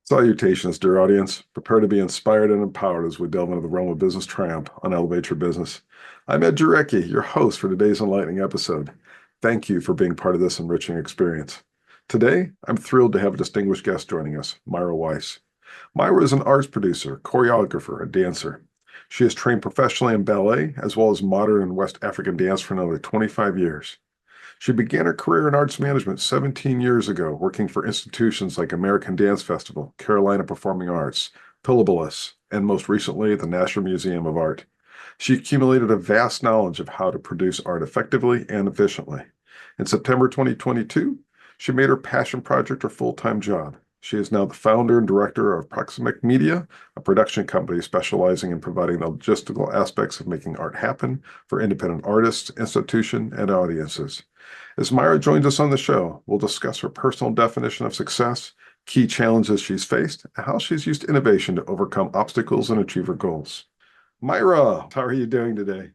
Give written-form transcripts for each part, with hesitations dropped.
Salutations, dear audience. Prepare to be inspired and empowered as we delve into the realm of business triumph on Elevate Your Business. I'm Ed Jurecki, your host for today's enlightening episode. Thank you for being part of this enriching experience. Today, I'm thrilled to have a distinguished guest joining us, Myra Weise. Myra is an arts producer, choreographer, and dancer. She has trained professionally in ballet as well as modern and West African dance for nearly 25 years. She began her career in arts management 17 years ago, working for institutions like American Dance Festival, Carolina Performing Arts, Pillabilis, and most recently, the National Museum of Art. She accumulated a vast knowledge of how to produce art effectively and efficiently. In September 2022, she made her passion project her full-time job. She is now the founder and director of Proximic Media, a production company specializing in providing the logistical aspects of making art happen for independent artists, institutions, and audiences. As Myra joins us on the show, we'll discuss her personal definition of success, key challenges she's faced, and how she's used innovation to overcome obstacles and achieve her goals. Myra, how are you doing today?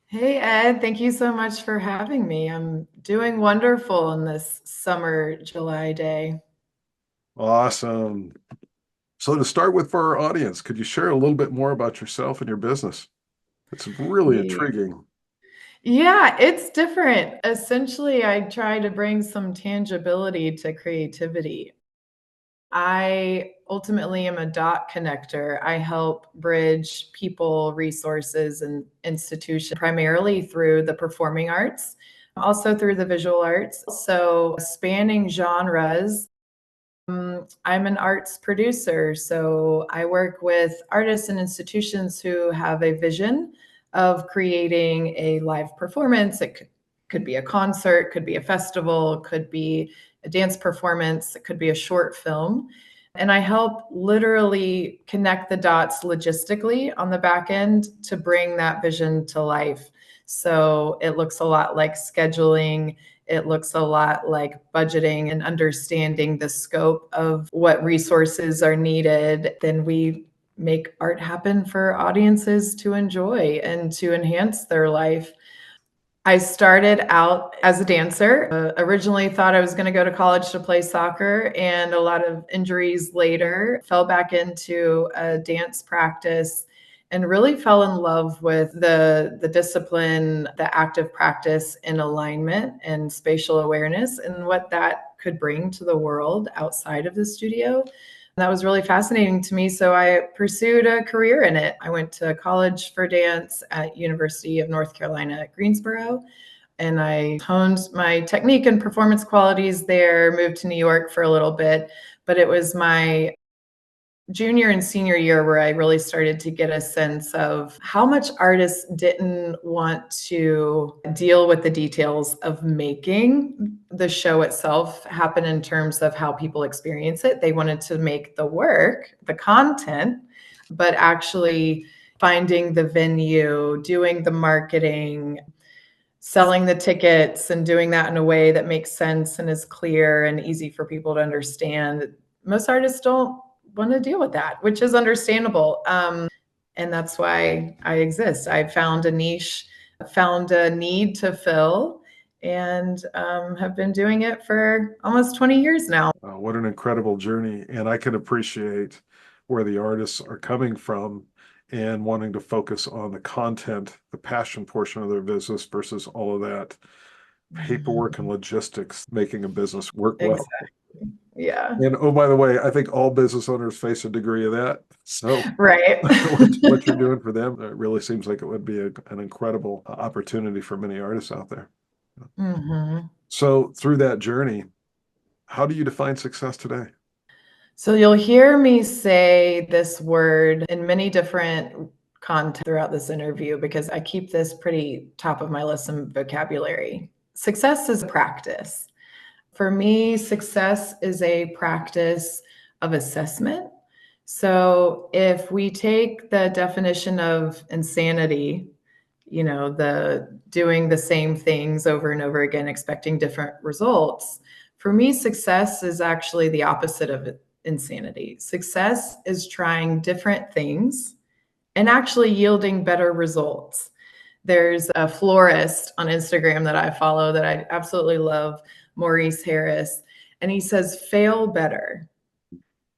Hey, Ed, thank you so much for having me. I'm doing wonderful on this summer July day. Awesome. So to start with for our audience, could you share a little bit more about yourself and your business? It's really Ye- intriguing. Yeah, it's different. Essentially, I try to bring some tangibility to creativity. I ultimately am a dot connector. I help bridge people, resources, and institutions primarily through the performing arts, also through the visual arts. So, spanning genres. I'm an arts producer, so I work with artists and institutions who have a vision of creating a live performance. It could be a concert, could be a festival, could be a dance performance, it could be a short film. And I help literally connect the dots logistically on the back end to bring that vision to life. So it looks a lot like scheduling. It looks a lot like budgeting and understanding the scope of what resources are needed. Then we make art happen for audiences to enjoy and to enhance their life. I started out as a dancer. Originally thought I was going to go to college to play soccer, and a lot of injuries later fell back into a dance practice and really fell in love with the discipline, the active practice in alignment and spatial awareness and what that could bring to the world outside of the studio. That was really fascinating to me. So I pursued a career in it. I went to college for dance at University of North Carolina at Greensboro, and I honed my technique and performance qualities there, moved to New York for a little bit. But it was my junior and senior year where I really started to get a sense of how much artists didn't want to deal with the details of making the show itself happen in terms of how people experience it. They wanted to make the work, the content, but actually finding the venue, doing the marketing, selling the tickets, and doing that in a way that makes sense and is clear and easy for people to understand. Most artists don't want to deal with that, which is understandable. And that's why I exist. I found a niche, found a need to fill, and have been doing it for almost 20 years now. What an incredible journey. And I can appreciate where the artists are coming from and wanting to focus on the content, the passion portion of their business versus all of that paperwork and logistics, making a business work well. Exactly. Yeah. And oh, by the way, I think all business owners face a degree of that. So Right. what you're doing for them, it really seems like it would be an incredible opportunity for many artists out there. hmm So through that journey, how do you define success today? So you'll hear me say this word in many different contexts throughout this interview because I keep this pretty top of my list in vocabulary. Success is a practice. For me, success is a practice of assessment. So if we take the definition of insanity, the doing the same things over and over again, expecting different results, for me, success is actually the opposite of insanity. Success is trying different things and actually yielding better results. There's a florist on Instagram that I follow that I absolutely love, Maurice Harris, and he says, fail better.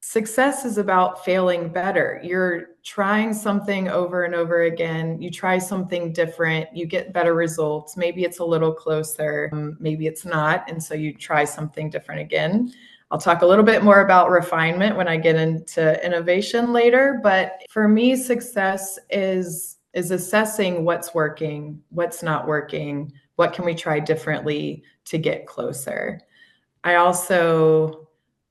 Success is about failing better. You're trying something over and over again. You try something different, you get better results. Maybe it's a little closer, maybe it's not. And so you try something different again. I'll talk a little bit more about refinement when I get into innovation later. But for me, success is assessing what's working, what's not working, what can we try differently to get closer. I also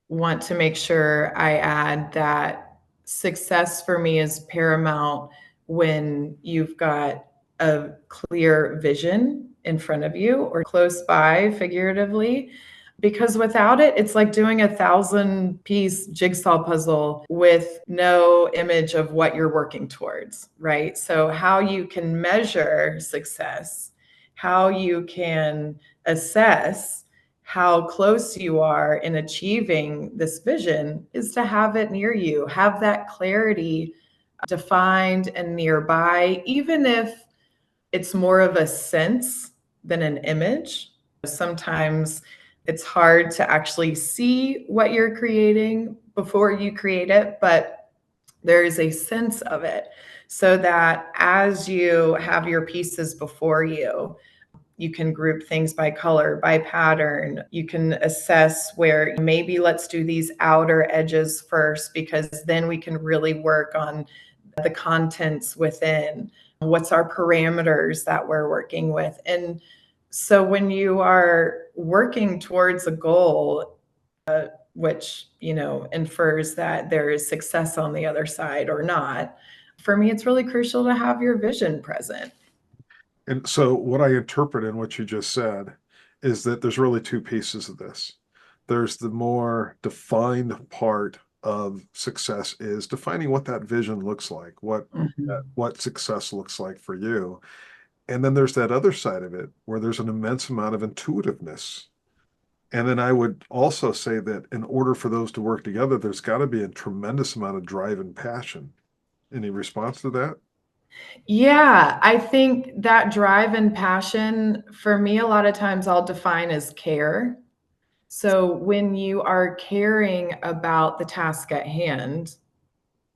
want to make sure I add that success for me is paramount when you've got a clear vision in front of you or close by, figuratively, because without it, it's like doing a 1,000-piece jigsaw puzzle with no image of what you're working towards, right? So, how you can measure success, how you can assess how close you are in achieving this vision is to have it near you, have that clarity defined and nearby, even if it's more of a sense than an image. Sometimes it's hard to actually see what you're creating before you create it, but there is a sense of it so that as you have your pieces before you, you can group things by color, by pattern. You can assess where maybe let's do these outer edges first, because then we can really work on the contents within. What's our parameters that we're working with? And so when you are working towards a goal, which, infers that there is success on the other side or not, for me, it's really crucial to have your vision present. And so, what I interpret in what you just said is that there's really two pieces of this. There's the more defined part of success is defining what that vision looks like, Mhm. what success looks like for you. And then there's that other side of it where there's an immense amount of intuitiveness. And then I would also say that in order for those to work together, there's got to be a tremendous amount of drive and passion. Any response to that? Yeah, I think that drive and passion for me, a lot of times I'll define as care. So when you are caring about the task at hand,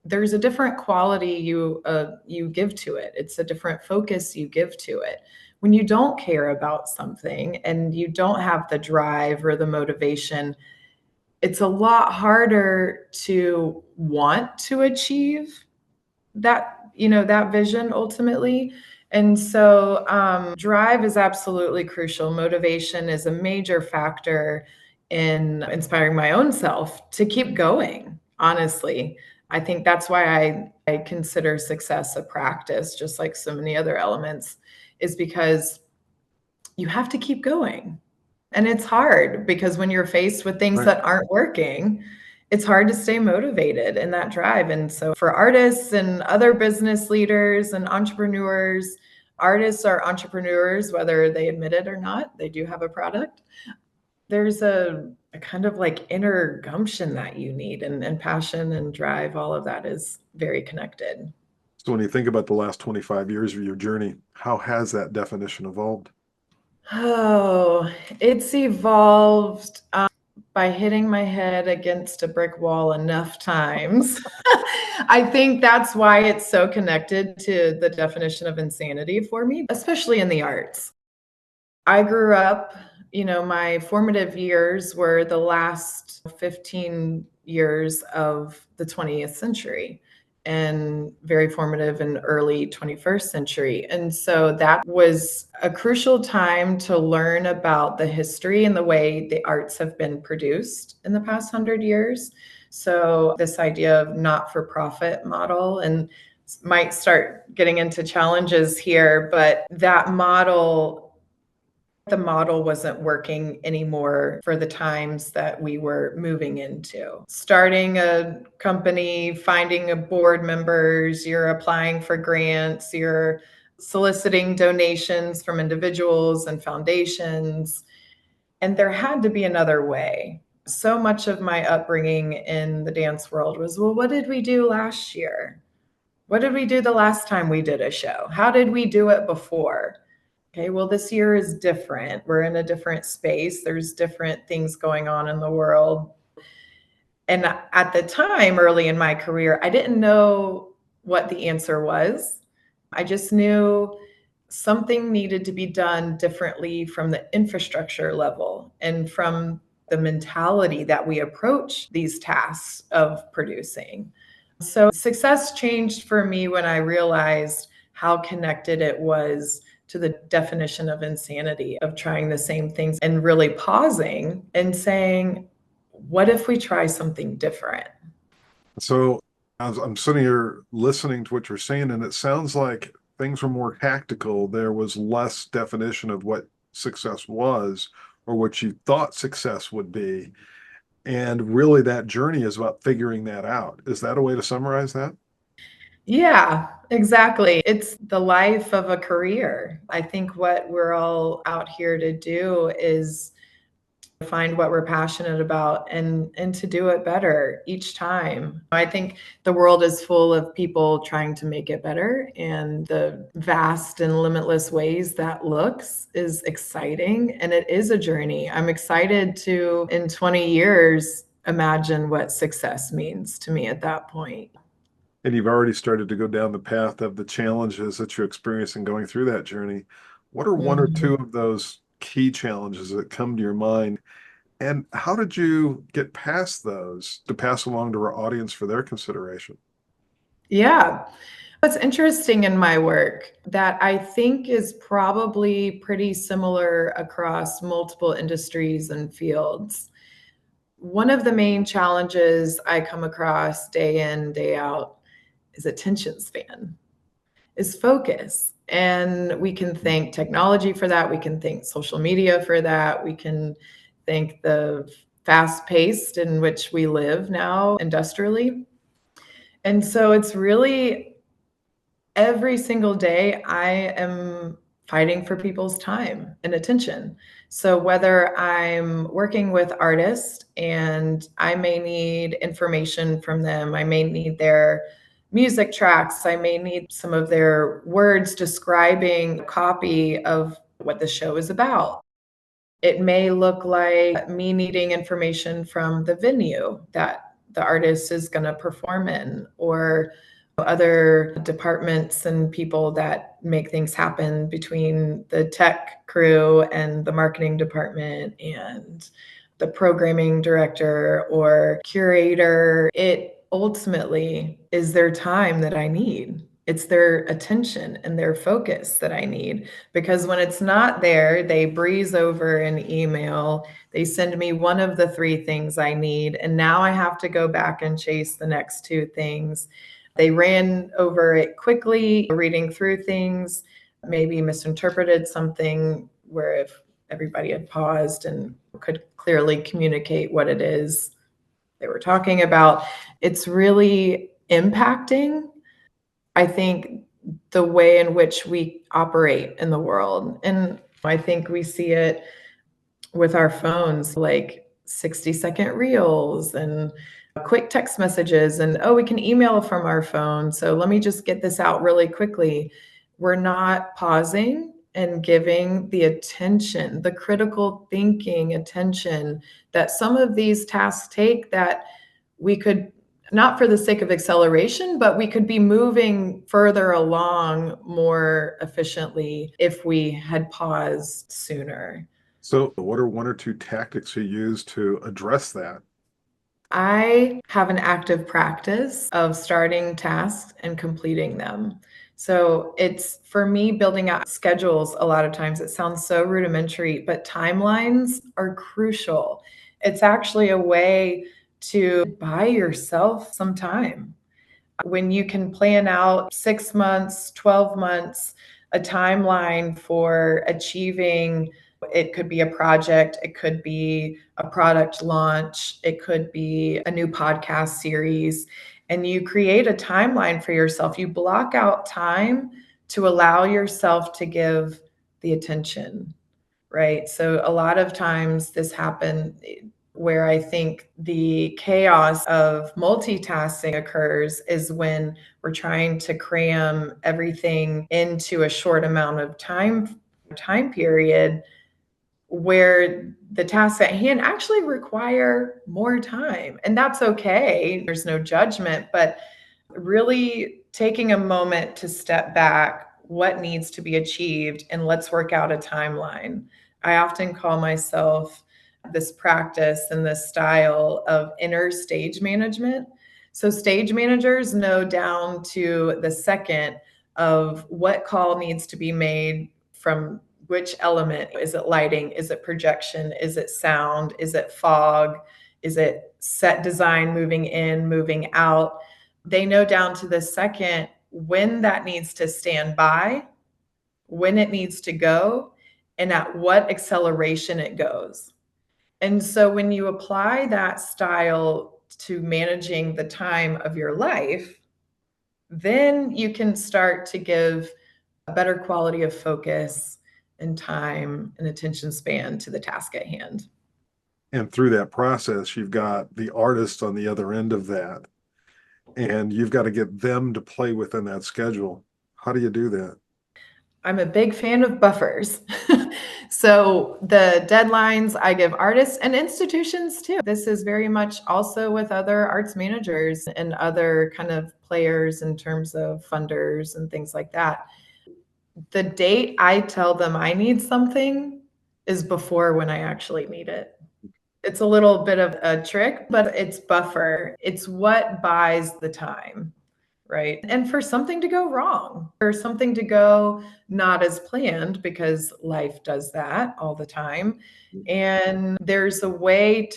there's a different quality you give to it. It's a different focus you give to it. When you don't care about something and you don't have the drive or the motivation, it's a lot harder to want to achieve that vision ultimately. And so drive is absolutely crucial. Motivation is a major factor in inspiring my own self to keep going, honestly. I think that's why I consider success a practice, just like so many other elements, is because you have to keep going. And it's hard because when you're faced with things Right. that aren't working, it's hard to stay motivated in that drive. And so for artists and other business leaders and entrepreneurs, artists are entrepreneurs, whether they admit it or not, they do have a product. There's a kind of like inner gumption that you need, and passion and drive, all of that is very connected. So when you think about the last 25 years of your journey, how has that definition evolved? Oh, it's evolved by hitting my head against a brick wall enough times. I think that's why it's so connected to the definition of insanity for me, especially in the arts. I grew up, my formative years were the last 15 years of the 20th century and very formative in early 21st century. And so that was a crucial time to learn about the history and the way the arts have been produced in the past 100 years. So this idea of not-for-profit model, and might start getting into challenges here, but that model, the model wasn't working anymore for the times that we were moving into. Starting a company, finding a board members, you're applying for grants, you're soliciting donations from individuals and foundations, and there had to be another way. So much of my upbringing in the dance world was, well, what did we do last year? What did we do the last time we did a show? How did we do it before? Okay, well, this year is different. We're in a different space. There's different things going on in the world. And at the time, early in my career, I didn't know what the answer was. I just knew something needed to be done differently from the infrastructure level and from the mentality that we approach these tasks of producing. So success changed for me when I realized how connected it was to the definition of insanity of trying the same things and really pausing and saying, what if we try something different? So I'm sitting here listening to what you're saying, and it sounds like things were more tactical. There was less definition of what success was or what you thought success would be. And really, that journey is about figuring that out. Is that a way to summarize that? Yeah, exactly. It's the life of a career. I think what we're all out here to do is find what we're passionate about and to do it better each time. I think the world is full of people trying to make it better, and the vast and limitless ways that looks is exciting, and it is a journey. I'm excited to in 20 years imagine what success means to me at that point. And you've already started to go down the path of the challenges that you experience in going through that journey. What are one or Mhm. two of those key challenges that come to your mind? And how did you get past those to pass along to our audience for their consideration? Yeah. What's interesting in my work that I think is probably pretty similar across multiple industries and fields. One of the main challenges I come across day in, day out is attention span, is focus. And we can thank technology for that. We can thank social media for that. We can thank the fast paced in which we live now industrially. And so it's really every single day I am fighting for people's time and attention. So whether I'm working with artists and I may need information from them, I may need their music tracks, I may need some of their words describing copy of what the show is about. It may look like me needing information from the venue that the artist is going to perform in, or other departments and people that make things happen between the tech crew and the marketing department and the programming director or curator. It ultimately is their time that I need. It's their attention and their focus that I need, because when it's not there, they breeze over an email. They send me one of the three things I need. And now I have to go back and chase the next two things. They ran over it quickly, reading through things, maybe misinterpreted something where if everybody had paused and could clearly communicate what it is they were talking about, it's really impacting, I think, the way in which we operate in the world. And I think we see it with our phones, like 60-second reels and quick text messages, and oh, we can email from our phone. So let me just get this out really quickly. We're not pausing and giving the attention, the critical thinking attention that some of these tasks take that we could, not for the sake of acceleration, but we could be moving further along more efficiently if we had paused sooner. So, what are one or two tactics you use to address that? I have an active practice of starting tasks and completing them. So it's for me building out schedules. A lot of times it sounds so rudimentary, but timelines are crucial. It's actually a way to buy yourself some time. When you can plan out 6 months, 12 months, a timeline for achieving, it could be a project, it could be a product launch, it could be a new podcast series, and you create a timeline for yourself. You block out time to allow yourself to give the attention, right? So a lot of times this happens where I think the chaos of multitasking occurs is when we're trying to cram everything into a short amount of time period, where the tasks at hand actually require more time. And that's okay. There's no judgment, but really taking a moment to step back, what needs to be achieved, and let's work out a timeline. I often call myself this practice and this style of inner stage management. So, stage managers know down to the second of what call needs to be made from which element. Is it lighting? Is it projection? Is it sound? Is it fog? Is it set design moving in, moving out? They know down to the second when that needs to stand by, when it needs to go, and at what acceleration it goes. And so when you apply that style to managing the time of your life, then you can start to give a better quality of focus and time and attention span to the task at hand. And through that process, you've got the artist on the other end of that, and you've got to get them to play within that schedule. How do you do that? I'm a big fan of buffers. So the deadlines I give artists and institutions too. This is very much also with other arts managers and other kind of players in terms of funders and things like that. The date I tell them I need something is before when I actually need it. It's a little bit of a trick, but it's buffer. It's what buys the time, right? And for something to go wrong or something to go not as planned, because life does that all the time. And there's a way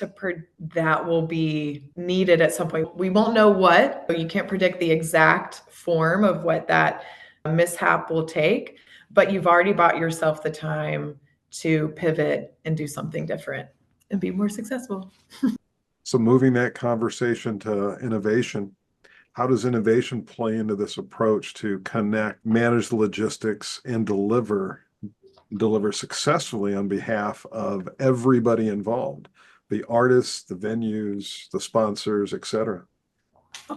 that will be needed at some point. We won't know what, you can't predict the exact form of what that mishap will take, but you've already bought yourself the time to pivot and do something different and be more successful. So, moving that conversation to innovation, how does innovation play into this approach to connect, manage the logistics, and deliver successfully on behalf of everybody involved, the artists, the venues, the sponsors, etc.?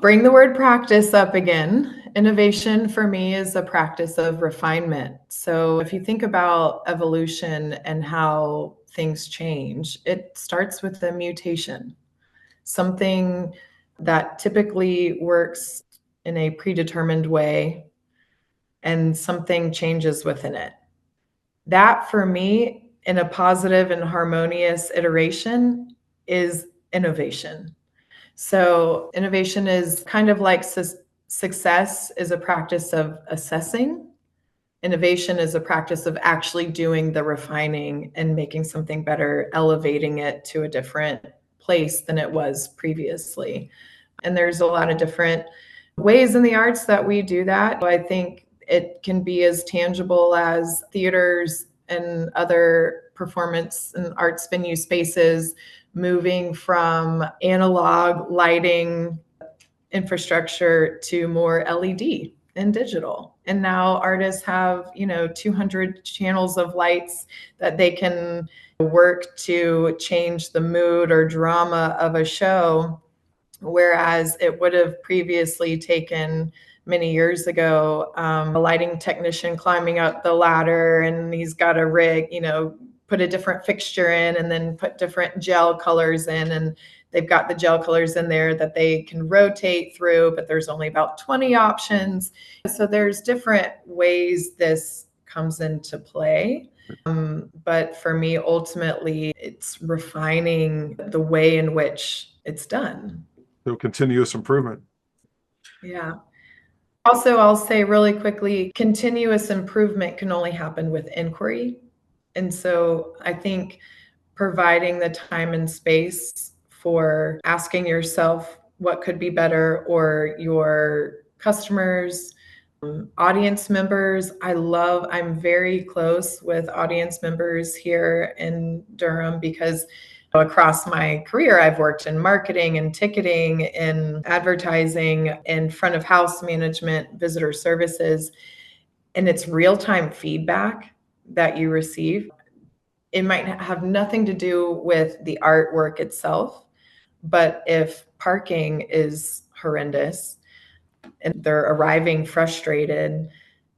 Bring the word practice up again. Innovation for me is a practice of refinement. So if you think about evolution and how things change, it starts with a mutation, something that typically works in a predetermined way, and something changes within it. That for me, in a positive and harmonious iteration, is innovation. So innovation is kind of like success is a practice of assessing. Innovation is a practice of actually doing the refining and making something better, elevating it to a different place than it was previously. And there's a lot of different ways in the arts that we do that. I think it can be as tangible as theaters and other performance and arts venue spaces moving from analog lighting infrastructure to more LED and digital. And now artists have, 200 channels of lights that they can work to change the mood or drama of a show, whereas it would have previously taken many years ago a lighting technician climbing up the ladder, and he's got a rig, put a different fixture in and then put different gel colors in, and they've got the gel colors in there that they can rotate through, but there's only about 20 options. So there's different ways this comes into play. But for me, ultimately, it's refining the way in which it's done. So, continuous improvement. Yeah. Also, I'll say really quickly, continuous improvement can only happen with inquiry. And so I think providing the time and space for asking yourself what could be better, or your customers, audience members. I'm very close with audience members here in Durham because across my career, I've worked in marketing and ticketing, in advertising, in front of house management, visitor services, and it's real-time feedback that you receive. It might have nothing to do with the artwork itself, but if parking is horrendous and they're arriving frustrated,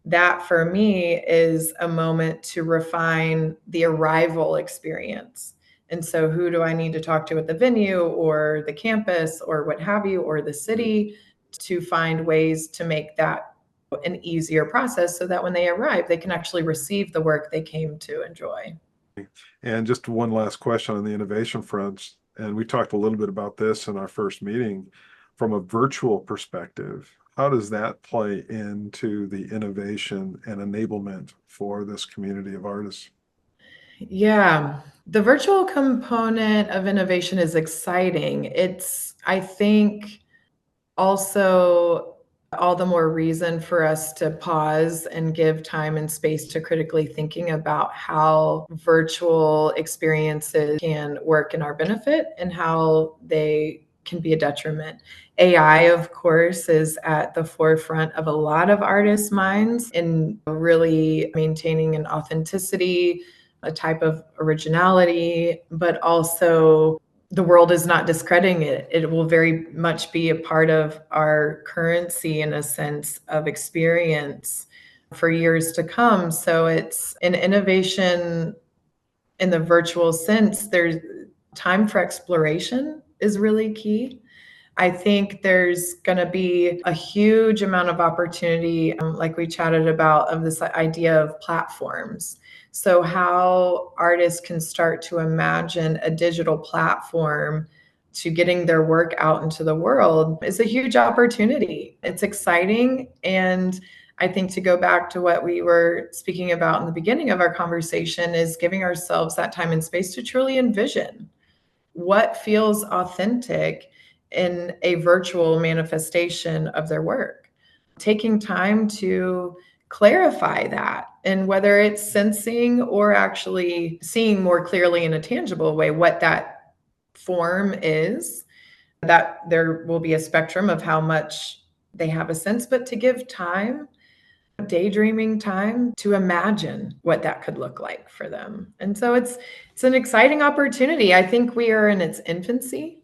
That for me is a moment to refine the arrival experience. And so, who do I need to talk to at the venue or the campus or what have you, or the city, to find ways to make that an easier process so that when they arrive, they can actually receive the work they came to enjoy. And just one last question on the innovation front. And we talked a little bit about this in our first meeting from a virtual perspective. How does that play into the innovation and enablement for this community of artists? Yeah, the virtual component of innovation is exciting. It's, I think, also all the more reason for us to pause and give time and space to critically thinking about how virtual experiences can work in our benefit and how they can be a detriment. AI, of course, is at the forefront of a lot of artists' minds in really maintaining an authenticity, a type of originality, but also the world is not discrediting it. It will very much be a part of our currency in a sense of experience for years to come. So it's an innovation in the virtual sense. There's time for exploration is really key. I think there's going to be a huge amount of opportunity, like we chatted about, of this idea of platforms. So, how artists can start to imagine a digital platform to getting their work out into the world is a huge opportunity. It's exciting. And I think to go back to what we were speaking about in the beginning of our conversation is giving ourselves that time and space to truly envision what feels authentic in a virtual manifestation of their work. Taking time to clarify that, and whether it's sensing or actually seeing more clearly in a tangible way what that form is, that there will be a spectrum of how much they have a sense, but to give time, daydreaming time to imagine what that could look like for them. And so it's an exciting opportunity. I think we are in its infancy,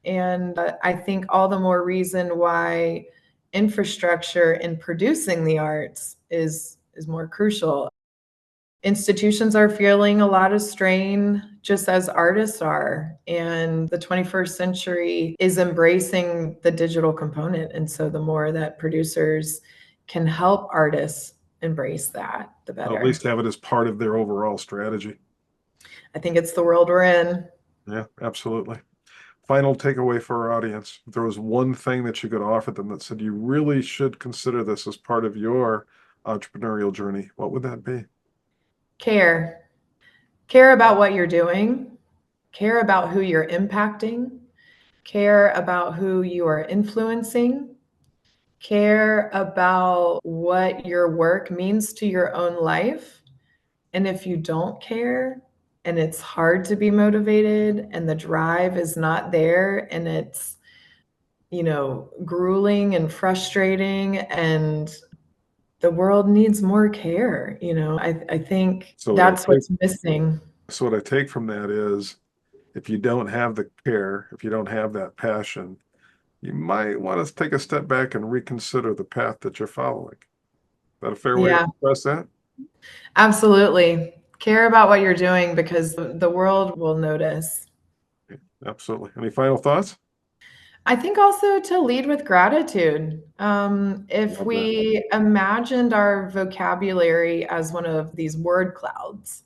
and I think all the more reason why infrastructure in producing the arts is more crucial. Institutions are feeling a lot of strain just as artists are, and the 21st century is embracing the digital component. And so the more that producers can help artists embrace that, the At better. least have it as part of their overall strategy. I think it's the world we're in. Yeah, absolutely. Final takeaway for our audience. If there was one thing that you could offer them that said you really should consider this as part of your entrepreneurial journey, what would that be? Care. Care about what you're doing, care about who you're impacting, care about who you are influencing, care about what your work means to your own life. And if you don't care and it's hard to be motivated and the drive is not there and it's, grueling and frustrating and the world needs more care, I think So what I that's take, what's missing. so what I take from that is if you don't have the care, if you don't have that passion, you might want to take a step back and reconsider the path that you're following. Is that a fair way to Yeah, express that? absolutely. Care about what you're doing because the world will notice. Yeah, absolutely. Any final thoughts? I think also to lead with gratitude. If Love that. we imagined our vocabulary as one of these word clouds,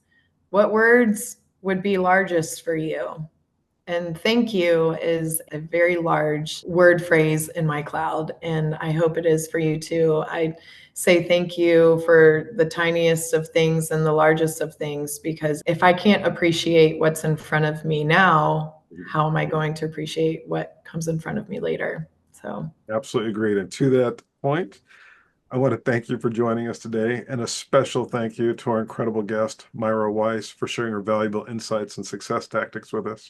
what words would be largest for you? And thank you is a very large word phrase in my cloud. And I hope it is for you too. I say thank you for the tiniest of things and the largest of things, because if I can't appreciate what's in front of me now, how am I going to appreciate what comes in front of me later? So, Absolutely agreed. And to that point, I want to thank you for joining us today, and a special thank you to our incredible guest, Myra Weise, for sharing her valuable insights and success tactics with us.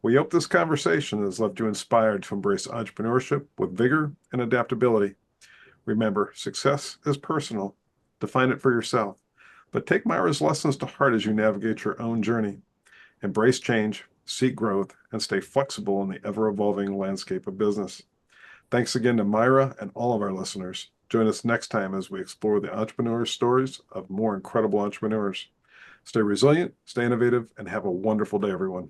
We hope this conversation has left you inspired to embrace entrepreneurship with vigor and adaptability. Remember, success is personal. Define it for yourself. But take Myra's lessons to heart as you navigate your own journey. Embrace change, seek growth, and stay flexible in the ever evolving landscape of business. Thanks again to Myra and all of our listeners. Join us next time as we explore the entrepreneur stories of more incredible entrepreneurs. Stay resilient, stay innovative, and have a wonderful day, everyone.